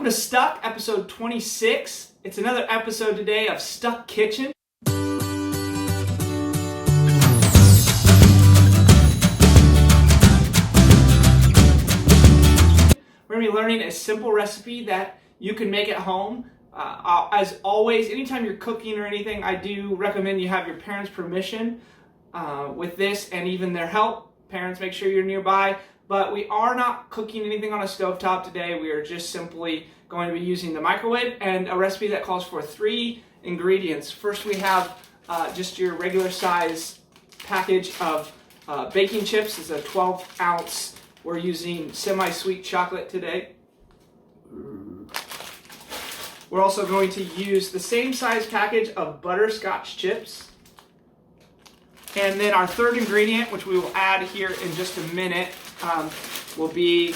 Welcome to Stuck, episode 26. It's another episode today of Stuck Kitchen. We're going to be learning a simple recipe that you can make at home. As always, anytime you're cooking or anything, I do recommend you have your parents' permission with this and even their help. Parents, make sure you're nearby. But we are not cooking anything on a stovetop today. We are just simply going to be using the microwave and a recipe that calls for 3 ingredients. First, we have just your regular size package of baking chips. It's a 12-ounce. We're using semi-sweet chocolate today. We're also going to use the same size package of butterscotch chips. And then our third ingredient, which we will add here in just a minute, will be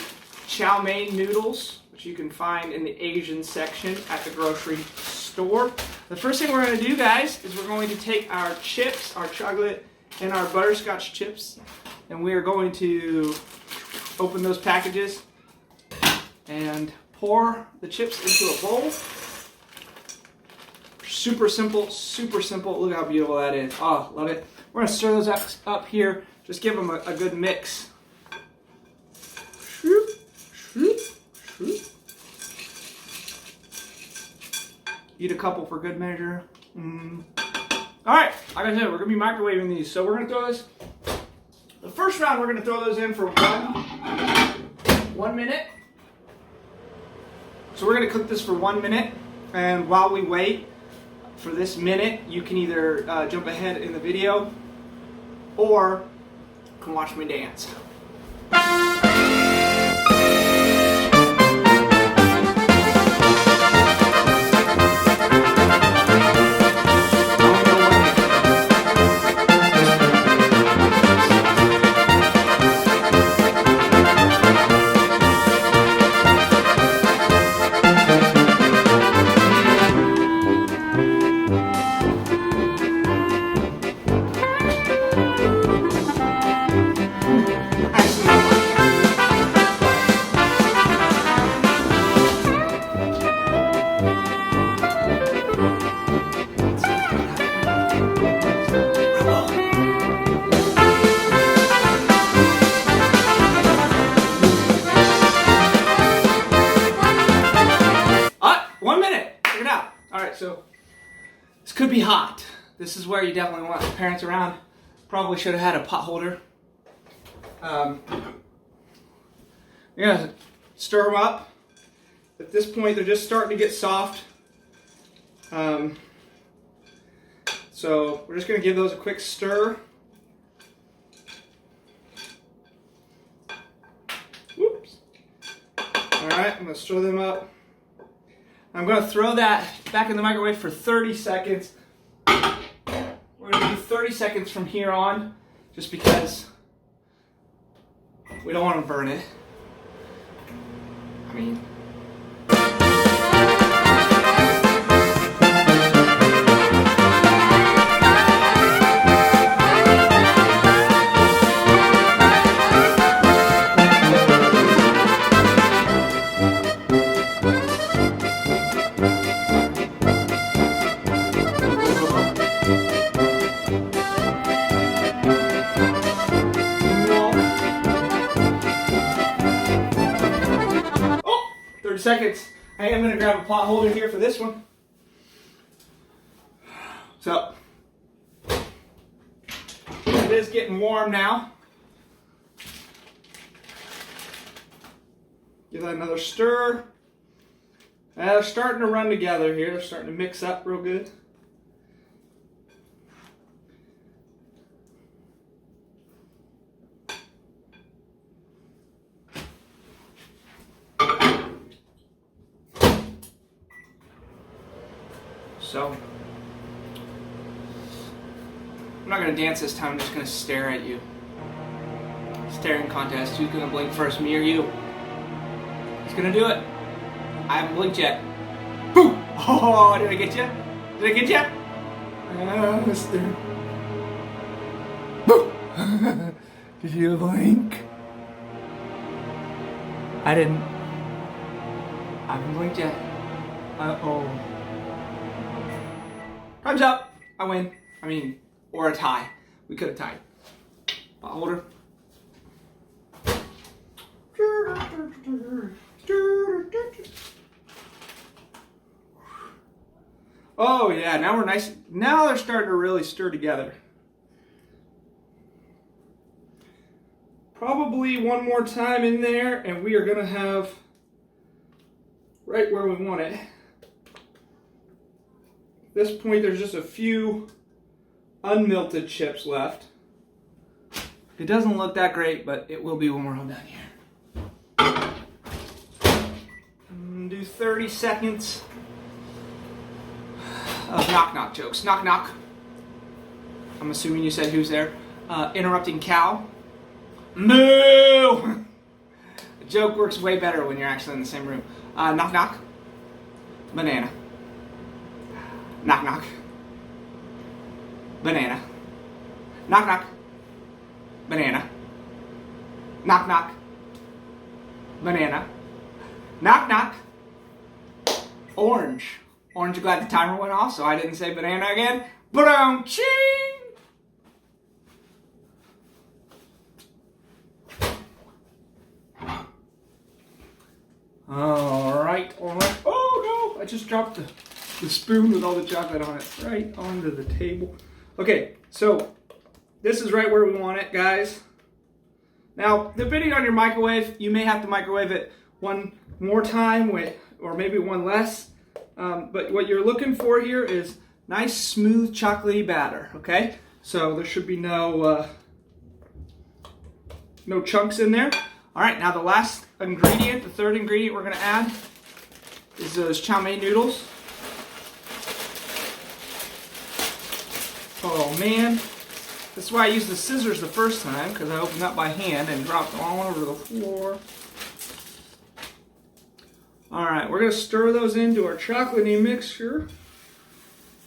chow mein noodles, which you can find in the Asian section at the grocery store. The first thing we're going to do, guys, is we're going to take our chips, our chocolate, and our butterscotch chips, and we are going to open those packages and pour the chips into a bowl. Super simple, super simple. Look how beautiful that is. Oh, love it. We're going to stir those up here. Just give them a good mix. Eat a couple for good measure. Alright, like I said, we're going to be microwaving these. So we're going to throw this. The first round, we're going to throw those in for 1 minute. So we're going to cook this for 1 minute. And while we wait for this minute, you can either jump ahead in the video or you can watch me dance. So this could be hot. This is where you definitely want the parents around. Probably should have had a pot holder. You're gonna stir them up. At this point, they're just starting to get soft. So we're just gonna give those a quick stir. Whoops. All right, I'm gonna stir them up. I'm going to throw that back in the microwave for 30 seconds. We're going to do 30 seconds from here on, just because we don't want to burn it. I mean... seconds. I am going to grab a pot holder here for this one. So it is getting warm now. Give that another stir. They're starting to run together here. They're starting to mix up real good. So, I'm not going to dance this time, I'm just going to stare at you. Staring contest, who's going to blink first, me or you? Who's going to do it? I haven't blinked yet. Boom! Oh, did I get you? Did I get you? Mister. Boom! Did you blink? I didn't. I haven't blinked yet. Uh-oh. Time's up. I win. I mean, or a tie. We could have tied. Pot holder. Oh yeah, now we're nice. Now they're starting to really stir together. Probably one more time in there and we are gonna have right where we want it. At this point there's just a few unmelted chips left. It doesn't look that great, but it will be when we're all done here. Do 30 seconds of knock-knock jokes. Knock-knock. I'm assuming you said who's there. Interrupting cow. Moo! The joke works way better when you're actually in the same room. Knock-knock. Banana. Knock-knock. Banana. Knock-knock. Banana. Knock-knock. Banana. Knock-knock. Orange. Aren't you glad the timer went off so I didn't say banana again? Ba-dum-ching! Alright. Oh no! I just dropped the spoon with all the chocolate on it right onto the table. Okay, so this is right where we want it, guys. Now, depending on your microwave, you may have to microwave it one more time or maybe one less. But what you're looking for here is nice, smooth, chocolatey batter, okay? So there should be no chunks in there. All right, now the last ingredient, the third ingredient we're gonna add is those chow mein noodles. Oh man, this is why I used the scissors the first time, because I opened up by hand and dropped them all over the floor. Alright, we're going to stir those into our chocolatey mixture.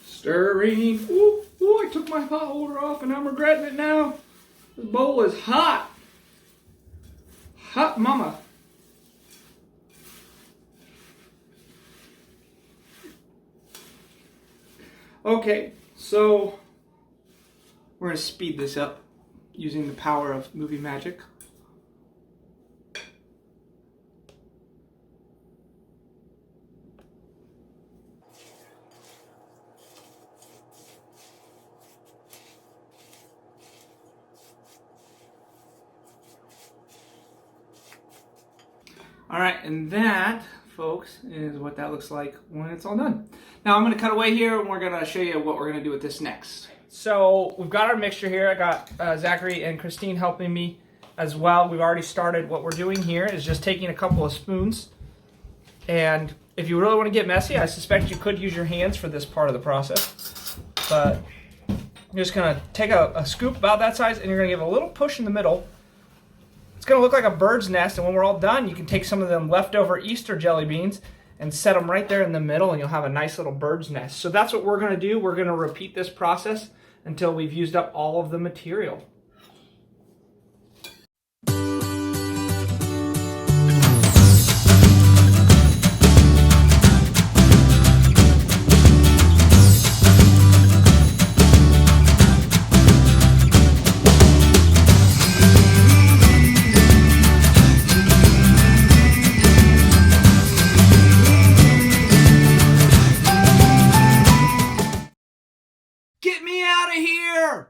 Stirring. Ooh, I took my pot holder off and I'm regretting it now. This bowl is hot. Hot mama. Okay, so we're going to speed this up using the power of movie magic. All right, and that, folks, is what that looks like when it's all done. Now I'm gonna cut away here and we're gonna show you what we're gonna do with this next. So we've got our mixture here. I got Zachary and Christine helping me as well. We've already started. What we're doing here is just taking a couple of spoons. And if you really wanna get messy, I suspect you could use your hands for this part of the process. But you're just gonna take a scoop about that size and you're gonna give it a little push in the middle. It's going to look like a bird's nest, and when we're all done, you can take some of them leftover Easter jelly beans and set them right there in the middle, and you'll have a nice little bird's nest. So that's what we're going to do. We're going to repeat this process until we've used up all of the material. Get me out of here!